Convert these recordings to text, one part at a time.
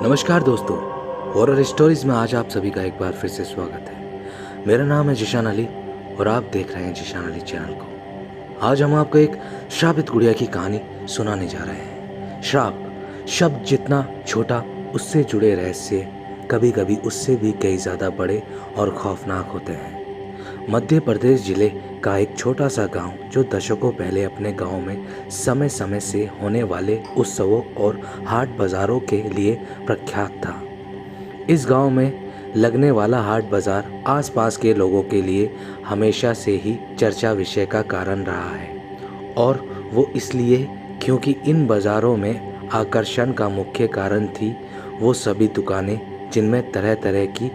नमस्कार दोस्तों, horror stories में आज आप सभी का एक बार फिर से स्वागत है। मेरा नाम है जिशान अली और आप देख रहे हैं जिशान अली चैनल को। आज हम आपको एक श्रापित गुड़िया की कहानी सुनाने जा रहे हैं। श्राप शब्द जितना छोटा, उससे जुड़े रहस्य कभी कभी उससे भी कई ज़्यादा बड़े और खौफनाक होते हैं। मध्य प्रदेश जिले का एक छोटा सा गांव जो दशकों पहले अपने गांव में समय समय से होने वाले उत्सवों और हाट बाज़ारों के लिए प्रख्यात था। इस गांव में लगने वाला हाट बाज़ार आसपास के लोगों के लिए हमेशा से ही चर्चा विषय का कारण रहा है, और वो इसलिए क्योंकि इन बाज़ारों में आकर्षण का मुख्य कारण थी वो सभी दुकानें जिनमें तरह तरह की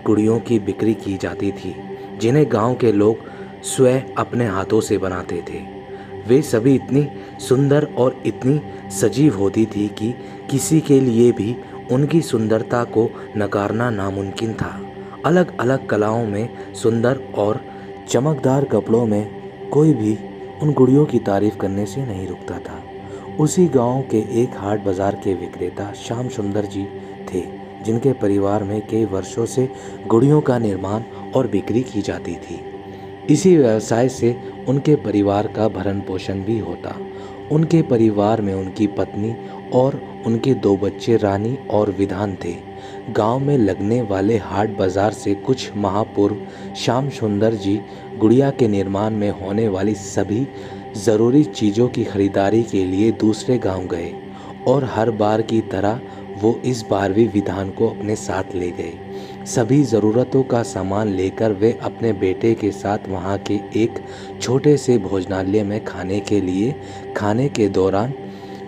गुड़ियों की बिक्री की जाती थी, जिन्हें गांव के लोग स्वयं अपने हाथों से बनाते थे। वे सभी इतनी सुंदर और इतनी सजीव होती थी कि किसी के लिए भी उनकी सुंदरता को नकारना नामुमकिन था। अलग अलग कलाओं में सुंदर और चमकदार कपड़ों में कोई भी उन गुड़ियों की तारीफ करने से नहीं रुकता था। उसी गांव के एक हाट बाजार के विक्रेता श्याम सुंदर जी थे, जिनके परिवार में कई वर्षों से गुड़ियों का निर्माण और बिक्री की जाती थी। इसी व्यवसाय से उनके परिवार का भरण पोषण भी होता। उनके परिवार में उनकी पत्नी और उनके 2 बच्चे रानी और विधान थे। गांव में लगने वाले हाट बाजार से कुछ माह पूर्व श्याम सुंदर जी गुड़िया के निर्माण में होने वाली सभी ज़रूरी चीज़ों की खरीदारी के लिए दूसरे गांव गए, और हर बार की तरह वो इस बार भी विधान को अपने साथ ले गए। सभी ज़रूरतों का सामान लेकर वे अपने बेटे के साथ वहाँ के एक छोटे से भोजनालय में खाने के दौरान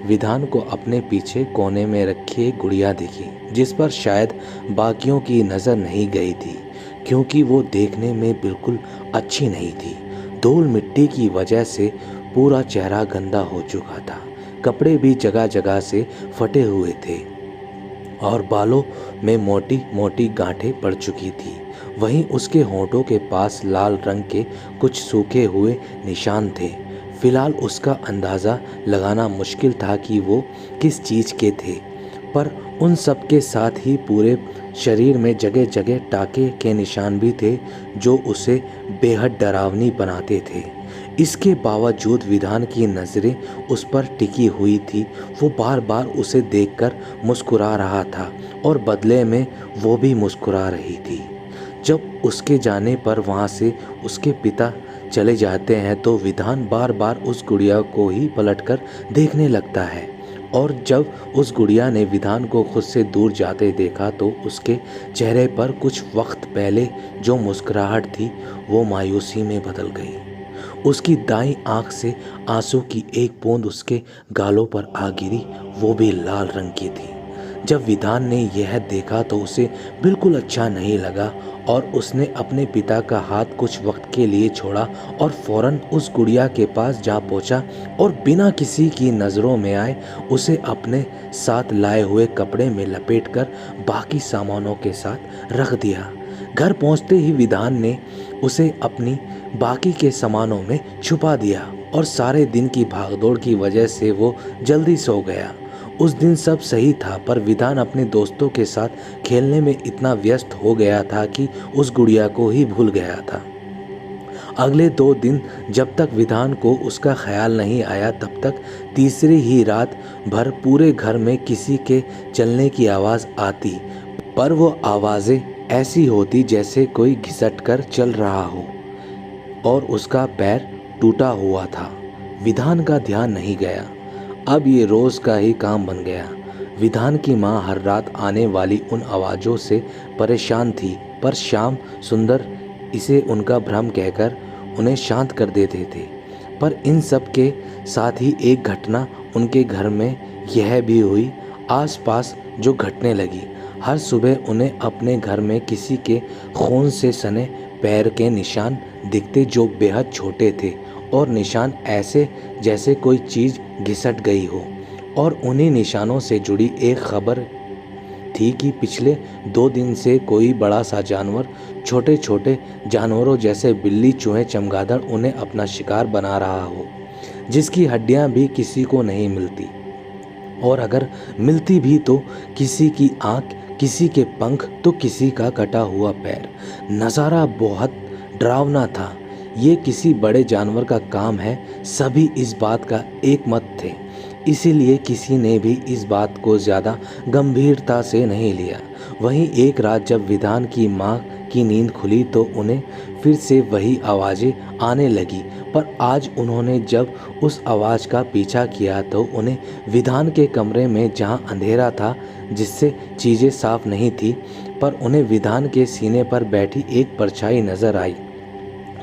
विधान को अपने पीछे कोने में रखी एक गुड़िया दिखी, जिस पर शायद बाकियों की नज़र नहीं गई थी, क्योंकि वो देखने में बिल्कुल अच्छी नहीं थी। धूल मिट्टी की वजह से पूरा चेहरा गंदा हो चुका था, कपड़े भी जगह जगह से फटे हुए थे और बालों में मोटी मोटी गांठें पड़ चुकी थी। वहीं उसके होंठों के पास लाल रंग के कुछ सूखे हुए निशान थे। फिलहाल उसका अंदाज़ा लगाना मुश्किल था कि वो किस चीज़ के थे, पर उन सब के साथ ही पूरे शरीर में जगह जगह टाके के निशान भी थे, जो उसे बेहद डरावनी बनाते थे। इसके बावजूद विधान की नज़रें उस पर टिकी हुई थी। वो बार बार उसे देखकर मुस्कुरा रहा था और बदले में वो भी मुस्कुरा रही थी। जब उसके जाने पर वहाँ से उसके पिता चले जाते हैं तो विधान बार बार उस गुड़िया को ही पलटकर देखने लगता है, और जब उस गुड़िया ने विधान को खुद से दूर जाते देखा तो उसके चेहरे पर कुछ वक्त पहले जो मुस्कुराहट थी वो मायूसी में बदल गई। उसकी दाईं आंख से आंसू की एक बूंद उसके गालों पर आ गिरी, वो भी लाल रंग की थी। जब विधान ने यह देखा तो उसे बिल्कुल अच्छा नहीं लगा, और उसने अपने पिता का हाथ कुछ वक्त के लिए छोड़ा और फौरन उस गुड़िया के पास जा पहुंचा और बिना किसी की नज़रों में आए उसे अपने साथ लाए हुए कपड़े में लपेटकर बाकी सामानों के साथ रख दिया। घर पहुंचते ही विधान ने उसे अपनी बाकी के सामानों में छुपा दिया, और सारे दिन की भागदौड़ की वजह से वो जल्दी सो गया। उस दिन सब सही था, पर विधान अपने दोस्तों के साथ खेलने में इतना व्यस्त हो गया था कि उस गुड़िया को ही भूल गया था। अगले 2 दिन जब तक विधान को उसका ख्याल नहीं आया, तब तक तीसरी ही रात भर पूरे घर में किसी के चलने की आवाज़ आती, पर वो आवाज़ें ऐसी होती जैसे कोई घिसट कर चल रहा हो और उसका पैर टूटा हुआ था। विधान का ध्यान नहीं गया। अब ये रोज़ का ही काम बन गया। विधान की माँ हर रात आने वाली उन आवाज़ों से परेशान थी, पर श्याम सुंदर इसे उनका भ्रम कहकर उन्हें शांत कर देते थे। पर इन सब के साथ ही एक घटना उनके घर में यह भी हुई आसपास जो घटने लगी। हर सुबह उन्हें अपने घर में किसी के खून से सने पैर के निशान दिखते, जो बेहद छोटे थे, और निशान ऐसे जैसे कोई चीज़ घिसट गई हो। और उन्हीं निशानों से जुड़ी एक खबर थी कि पिछले 2 दिन से कोई बड़ा सा जानवर छोटे छोटे जानवरों जैसे बिल्ली, चूहे, चमगादड़ उन्हें अपना शिकार बना रहा हो। जिसकी हड्डियां भी किसी को नहीं मिलती, और अगर मिलती भी तो किसी की आंख, किसी के पंख तो किसी का कटा हुआ पैर। नज़ारा बहुत डरावना था। ये किसी बड़े जानवर का काम है, सभी इस बात का एक मत थे। इसीलिए किसी ने भी इस बात को ज़्यादा गंभीरता से नहीं लिया। वहीं एक रात जब विधान की माँ की नींद खुली तो उन्हें फिर से वही आवाज़ें आने लगी, पर आज उन्होंने जब उस आवाज़ का पीछा किया तो उन्हें विधान के कमरे में, जहाँ अंधेरा था, जिससे चीज़ें साफ नहीं थी, पर उन्हें विधान के सीने पर बैठी एक परछाई नज़र आई,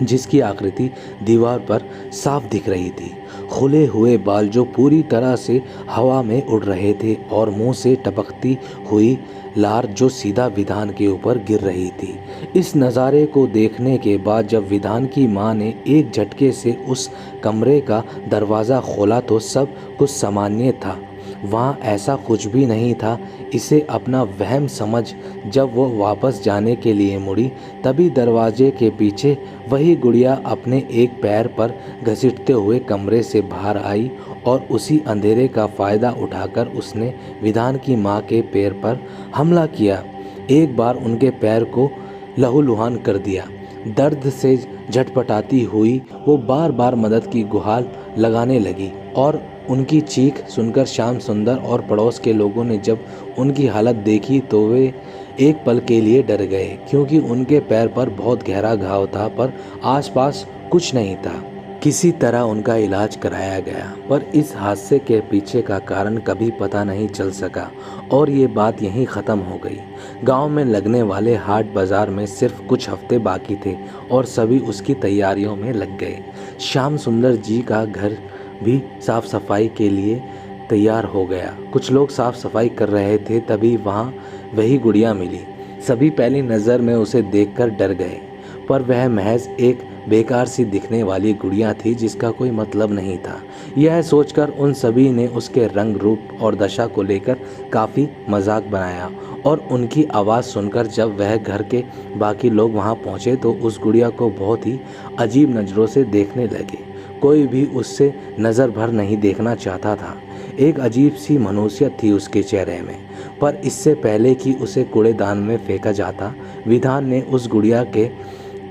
जिसकी आकृति दीवार पर साफ दिख रही थी। खुले हुए बाल जो पूरी तरह से हवा में उड़ रहे थे, और मुंह से टपकती हुई लार जो सीधा विधान के ऊपर गिर रही थी। इस नज़ारे को देखने के बाद जब विधान की माँ ने एक झटके से उस कमरे का दरवाज़ा खोला तो सब कुछ सामान्य था, वहाँ ऐसा कुछ भी नहीं था। इसे अपना वहम समझ जब वो वापस जाने के लिए मुड़ी, तभी दरवाजे के पीछे वही गुड़िया अपने एक पैर पर घसीटते हुए कमरे से बाहर आई, और उसी अंधेरे का फ़ायदा उठाकर उसने विधान की माँ के पैर पर हमला किया। एक बार उनके पैर को लहूलुहान कर दिया। दर्द से झटपटाती हुई वो बार बार मदद की गुहार लगाने लगी, और उनकी चीख सुनकर श्याम सुंदर और पड़ोस के लोगों ने जब उनकी हालत देखी तो वे एक पल के लिए डर गए, क्योंकि उनके पैर पर बहुत गहरा घाव था, पर आसपास कुछ नहीं था। किसी तरह उनका इलाज कराया गया, पर इस हादसे के पीछे का कारण कभी पता नहीं चल सका, और ये बात यहीं ख़त्म हो गई। गांव में लगने वाले हाट बाज़ार में सिर्फ कुछ हफ्ते बाकी थे, और सभी उसकी तैयारियों में लग गए। श्याम सुंदर जी का घर भी साफ सफाई के लिए तैयार हो गया। कुछ लोग साफ सफाई कर रहे थे, तभी वहाँ वही गुड़िया मिली। सभी पहली नज़र में उसे देखकर डर गए, पर वह महज एक बेकार सी दिखने वाली गुड़िया थी जिसका कोई मतलब नहीं था। यह सोचकर उन सभी ने उसके रंग, रूप और दशा को लेकर काफ़ी मजाक बनाया, और उनकी आवाज़ सुनकर जब वह घर के बाकी लोग वहाँ पहुँचे तो उस गुड़िया को बहुत ही अजीब नज़रों से देखने लगे। कोई भी उससे नज़र भर नहीं देखना चाहता था। एक अजीब सी मनुष्यत थी उसके चेहरे में। पर इससे पहले कि उसे कूड़ेदान में फेंका जाता, विधान ने उस गुड़िया के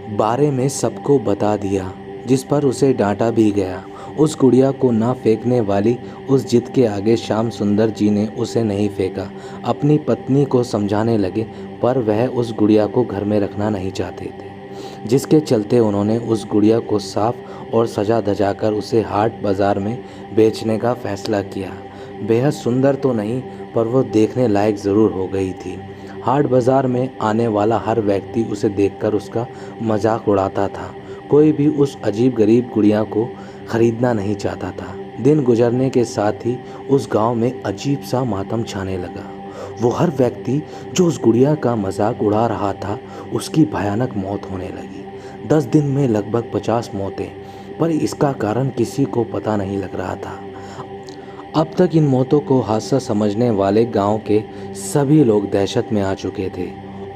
बारे में सबको बता दिया, जिस पर उसे डांटा भी गया। उस गुड़िया को ना फेंकने वाली उस जिद के आगे श्याम सुंदर जी ने उसे नहीं फेंका। अपनी पत्नी को समझाने लगे, पर वह उस गुड़िया को घर में रखना नहीं चाहते थे, जिसके चलते उन्होंने उस गुड़िया को साफ और सजा धजाकर उसे हाट बाज़ार में बेचने का फैसला किया। बेहद सुंदर तो नहीं, पर वो देखने लायक ज़रूर हो गई थी। हाट बाज़ार में आने वाला हर व्यक्ति उसे देखकर उसका मजाक उड़ाता था। कोई भी उस अजीब गरीब गुड़िया को ख़रीदना नहीं चाहता था। दिन गुजरने के साथ ही उस गांव में अजीब सा मातम छाने लगा। वो हर व्यक्ति जो उस गुड़िया का मजाक उड़ा रहा था, उसकी भयानक मौत होने लगी। 10 दिन में लगभग 50 मौतें, पर इसका कारण किसी को पता नहीं लग रहा था। अब तक इन मौतों को हादसा समझने वाले गांव के सभी लोग दहशत में आ चुके थे,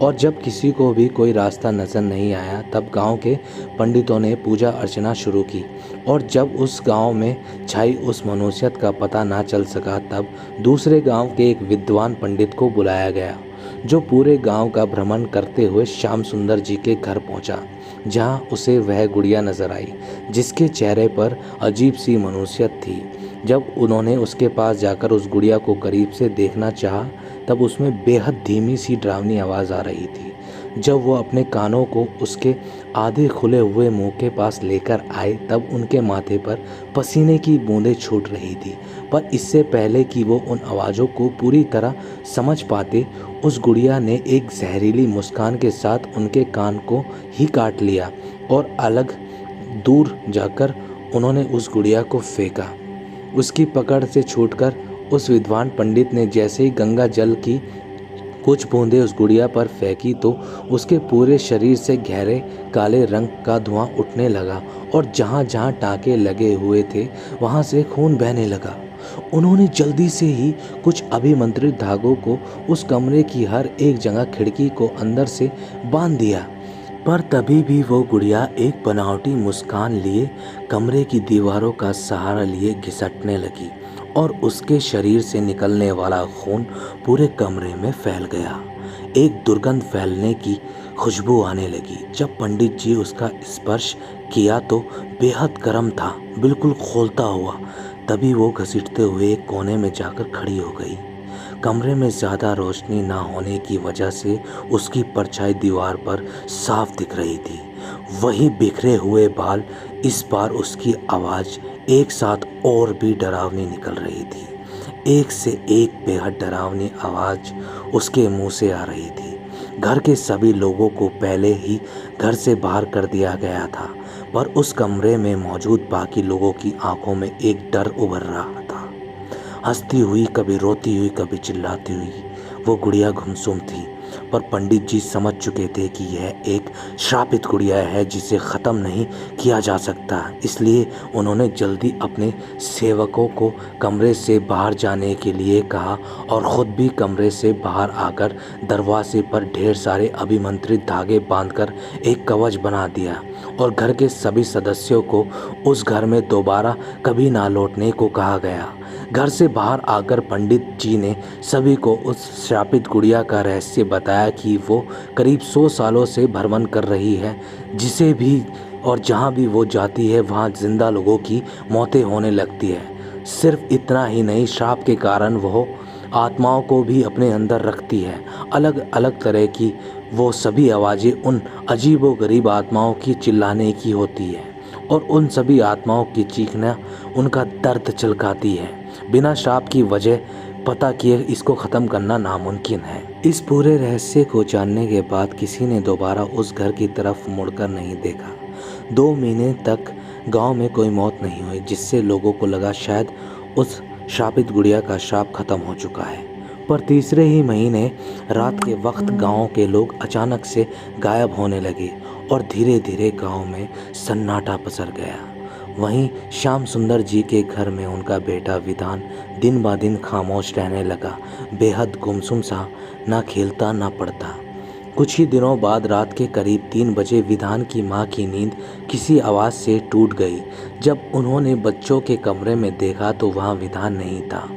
और जब किसी को भी कोई रास्ता नजर नहीं आया तब गांव के पंडितों ने पूजा अर्चना शुरू की, और जब उस गांव में छाई उस मनुष्यत का पता ना चल सका तब दूसरे गांव के एक विद्वान पंडित को बुलाया गया, जो पूरे गांव का भ्रमण करते हुए श्याम सुंदर जी के घर पहुंचा, जहां उसे वह गुड़िया नजर आई जिसके चेहरे पर अजीब सी मनुष्यत थी। जब उन्होंने उसके पास जाकर उस गुड़िया को करीब से देखना चाहा तब उसमें बेहद धीमी सी डरावनी आवाज़ आ रही थी। जब वो अपने कानों को उसके आधे खुले हुए मुंह के पास लेकर आए तब उनके माथे पर पसीने की बूंदें छूट रही थी। पर इससे पहले कि वो उन आवाज़ों को पूरी तरह समझ पाते, उस गुड़िया ने एक जहरीली मुस्कान के साथ उनके कान को ही काट लिया, और अलग दूर जाकर उन्होंने उस गुड़िया को फेंका। उसकी पकड़ से छूटकर उस विद्वान पंडित ने जैसे ही गंगा जल की कुछ बूंदें उस गुड़िया पर फेंकी तो उसके पूरे शरीर से गहरे काले रंग का धुआं उठने लगा, और जहाँ जहाँ टाँके लगे हुए थे वहाँ से खून बहने लगा। उन्होंने जल्दी से ही कुछ अभिमंत्रित धागों को उस कमरे की हर एक जगह खिड़की को अंदर से बांध दिया। पर तभी भी वो गुड़िया एक बनावटी मुस्कान लिए कमरे की दीवारों का सहारा लिए घिसटने लगी और उसके शरीर से निकलने वाला खून पूरे कमरे में फैल गया। एक दुर्गंध फैलने की खुशबू आने लगी। जब पंडित जी उसका स्पर्श किया तो बेहद गर्म था, बिल्कुल खौलता हुआ। तभी वो घसीटते हुए एक कोने में जाकर खड़ी हो गई। कमरे में ज़्यादा रोशनी ना होने की वजह से उसकी परछाई दीवार पर साफ दिख रही थी। वही बिखरे हुए बाल। इस बार उसकी आवाज़ एक साथ और भी डरावनी निकल रही थी। एक से एक बेहद डरावनी आवाज़ उसके मुंह से आ रही थी। घर के सभी लोगों को पहले ही घर से बाहर कर दिया गया था, पर उस कमरे में मौजूद बाकी लोगों की आंखों में एक डर उभर रहा था। हंसती हुई, कभी रोती हुई, कभी चिल्लाती हुई वो गुड़िया गुमसुम थी। पर पंडित जी समझ चुके थे कि यह एक श्रापित गुड़िया है जिसे ख़त्म नहीं किया जा सकता। इसलिए उन्होंने जल्दी अपने सेवकों को कमरे से बाहर जाने के लिए कहा और ख़ुद भी कमरे से बाहर आकर दरवाजे पर ढेर सारे अभिमंत्रित धागे बांधकर एक कवच बना दिया और घर के सभी सदस्यों को उस घर में दोबारा कभी ना लौटने को कहा गया। घर से बाहर आकर पंडित जी ने सभी को उस श्रापित गुड़िया का रहस्य बताया कि वो करीब 100 सालों से भ्रमण कर रही है, जिसे भी और जहाँ भी वो जाती है वहाँ जिंदा लोगों की मौतें होने लगती है। सिर्फ इतना ही नहीं, श्राप के कारण वो आत्माओं को भी अपने अंदर रखती है। अलग अलग तरह की वो सभी आवाज़ें उन अजीबोगरीब आत्माओं की चिल्लाने की होती है और उन सभी आत्माओं की चीखना उनका दर्द छलकाती है। बिना श्राप की वजह पता किए इसको ख़त्म करना नामुमकिन है। इस पूरे रहस्य को जानने के बाद किसी ने दोबारा उस घर की तरफ मुड़कर नहीं देखा। 2 महीने तक गांव में कोई मौत नहीं हुई, जिससे लोगों को लगा शायद उस श्रापित गुड़िया का श्राप खत्म हो चुका है। पर तीसरे ही महीने रात के वक्त गांव के लोग अचानक से गायब होने लगे और धीरे धीरे गांव में सन्नाटा पसर गया। वहीं श्याम सुंदर जी के घर में उनका बेटा विधान दिन ब दिन खामोश रहने लगा, बेहद गुमसुम सा, ना खेलता ना पढ़ता। कुछ ही दिनों बाद रात के करीब 3 बजे विधान की मां की नींद किसी आवाज़ से टूट गई। जब उन्होंने बच्चों के कमरे में देखा तो वहां विधान नहीं था।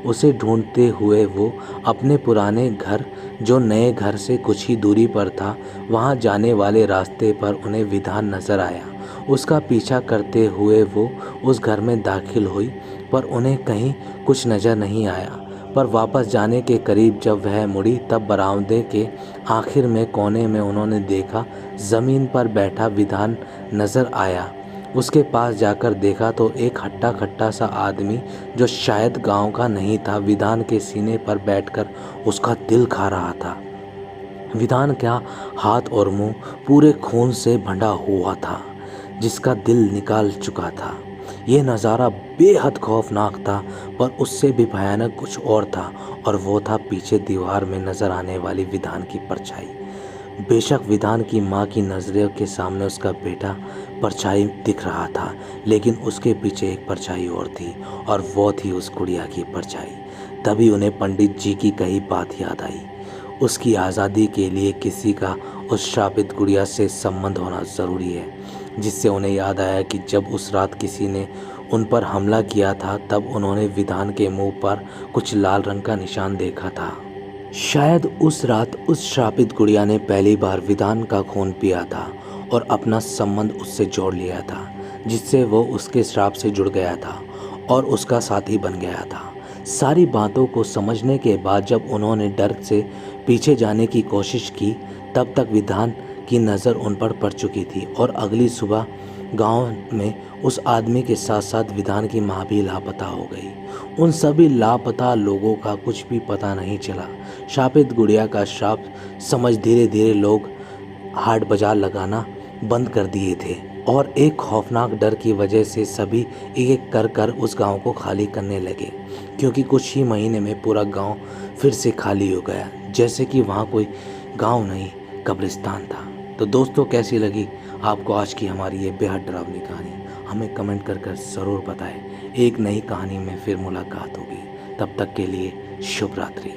उसे ढूंढते हुए वो अपने पुराने घर, जो नए घर से कुछ ही दूरी पर था, वहां जाने वाले रास्ते पर उन्हें विधान नजर आया। उसका पीछा करते हुए वो उस घर में दाखिल हुई, पर उन्हें कहीं कुछ नज़र नहीं आया। पर वापस जाने के करीब जब वह मुड़ी तब बरामदे के आखिर में कोने में उन्होंने देखा ज़मीन पर बैठा विधान नज़र आया। उसके पास जाकर देखा तो एक हट्टा कट्टा सा आदमी, जो शायद गांव का नहीं था, विधान के सीने पर बैठकर उसका दिल खा रहा था। विधान का हाथ और मुंह पूरे खून से बंधा हुआ था, जिसका दिल निकाल चुका था। यह नज़ारा बेहद खौफनाक था, पर उससे भी भयानक कुछ और था, और वो था पीछे दीवार में नज़र आने वाली विधान की परछाई। बेशक विधान की माँ की नज़रों के सामने उसका बेटा परछाई दिख रहा था, लेकिन उसके पीछे एक परछाई और थी, और वो थी उस गुड़िया की परछाई। तभी उन्हें पंडित जी की कही बात याद आई। उसकी आज़ादी के लिए किसी का उस श्रापित गुड़िया से संबंध होना ज़रूरी है, जिससे उन्हें याद आया कि जब उस रात किसी ने उन पर हमला किया था तब उन्होंने विधान के मुंह पर कुछ लाल रंग का निशान देखा था। शायद उस रात उस श्रापित गुड़िया ने पहली बार विधान का खून पिया था और अपना संबंध उससे जोड़ लिया था, जिससे वो उसके श्राप से जुड़ गया था और उसका साथी बन गया था। सारी बातों को समझने के बाद जब उन्होंने डर से पीछे जाने की कोशिश की, तब तक विधान की नज़र उन पर पड़ चुकी थी और अगली सुबह गांव में उस आदमी के साथ साथ विधान की मां भी लापता हो गई। उन सभी लापता लोगों का कुछ भी पता नहीं चला। श्रापित गुड़िया का श्राप समझ धीरे धीरे लोग हाट बाजार लगाना बंद कर दिए थे और एक खौफनाक डर की वजह से सभी एक एक कर कर उस गांव को खाली करने लगे, क्योंकि कुछ ही महीने में पूरा गांव फिर से खाली हो गया, जैसे कि वहाँ कोई गांव नहीं कब्रिस्तान था। तो दोस्तों, कैसी लगी आपको आज की हमारी ये बेहद डरावनी कहानी? हमें कमेंट कर ज़रूर बताएं। एक नई कहानी में फिर मुलाकात होगी। तब तक के लिए शुभ रात्रि।